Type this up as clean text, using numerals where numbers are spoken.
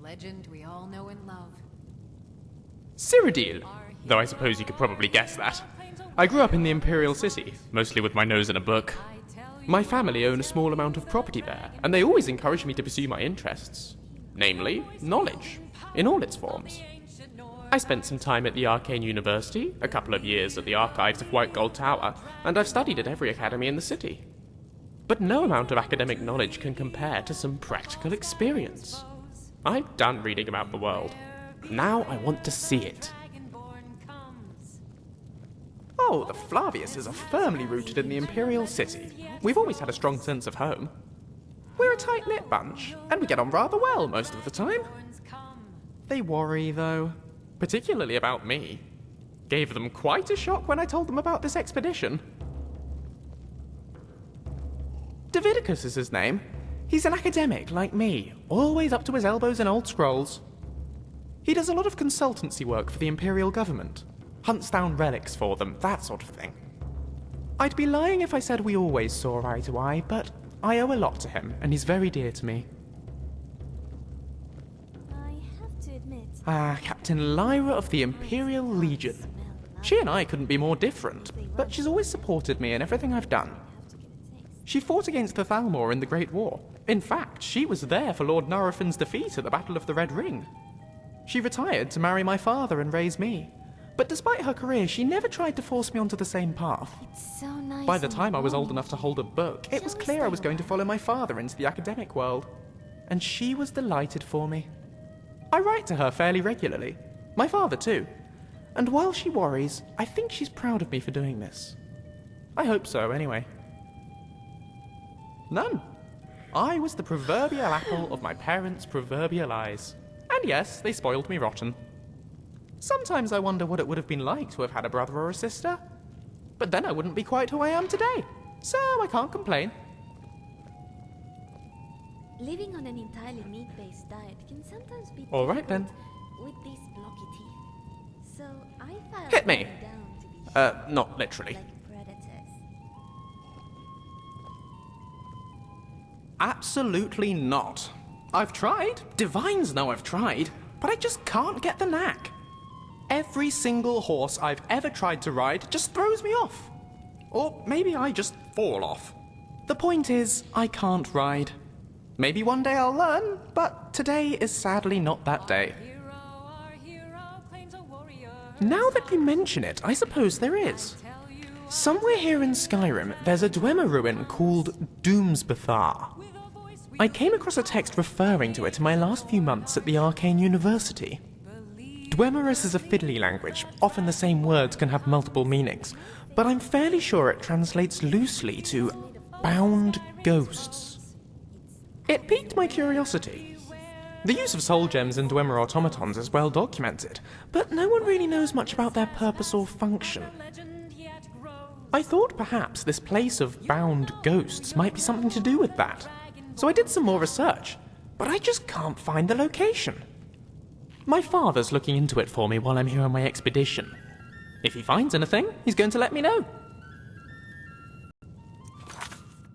legend we all know and love. Cyrodiil, though I suppose you could probably guess that. I grew up in the Imperial City, mostly with my nose in a book. My family own a small amount of property there, and they always encouraged me to pursue my interests. Namely, knowledge, in all its forms. I spent some time at the Arcane University, a couple of years at the archives of White Gold Tower, and I've studied at every academy in the city. But no amount of academic knowledge can compare to some practical experience. I'm done reading about the world. Now I want to see it. Oh, the Flaviuses are firmly rooted in the Imperial City. We've always had a strong sense of home. We're a tight-knit bunch, and we get on rather well most of the time. They worry, though. Particularly about me. Gave them quite a shock when I told them about this expedition. Davidicus is his name. He's an academic like me, always up to his elbows in old scrolls. He does a lot of consultancy work for the Imperial government. Hunts down relics for them, that sort of thing. I'd be lying if I said we always saw eye to eye, but I owe a lot to him, and he's very dear to me. I have to admit. Captain Lyra of the Imperial Legion. She and I couldn't be more different, but she's always supported me in everything I've done. She fought against the Thalmor in the Great War. In fact, she was there for Lord Nurofin's defeat at the Battle of the Red Ring. She retired to marry my father and raise me. But despite her career, she never tried to force me onto the same path. It's so nice. By the time I was old enough to hold a book, it was clear I was going to follow my father into the academic world. And she was delighted for me. I write to her fairly regularly. My father too. And while she worries, I think she's proud of me for doing this. I hope so, anyway. None. I was the proverbial apple of my parents' proverbial eyes. And yes, they spoiled me rotten. Sometimes I wonder what it would have been like to have had a brother or a sister. But then I wouldn't be quite who I am today. So I can't complain. Living on an entirely meat-based diet can sometimes be All right, then. difficult with these blocky teeth. So I filed Hit me. them down to be Not literally. like predators. Absolutely not. I've tried. Divines know I've tried. But I just can't get the knack. Every single horse I've ever tried to ride just throws me off. Or maybe I just fall off. The point is, I can't ride. Maybe one day I'll learn, but today is sadly not that day. Now that you mention it, I suppose there is. Somewhere here in Skyrim, there's a Dwemer ruin called Doomsbethar. I came across a text referring to it in my last few months at the Arcane University. Dwemerus is a fiddly language. Often the same words can have multiple meanings, but I'm fairly sure it translates loosely to bound ghosts. It piqued my curiosity. The use of soul gems in Dwemer automatons is well documented, but no one really knows much about their purpose or function. I thought perhaps this place of bound ghosts might be something to do with that. So I did some more research, but I just can't find the location. My father's looking into it for me while I'm here on my expedition. If he finds anything, he's going to let me know.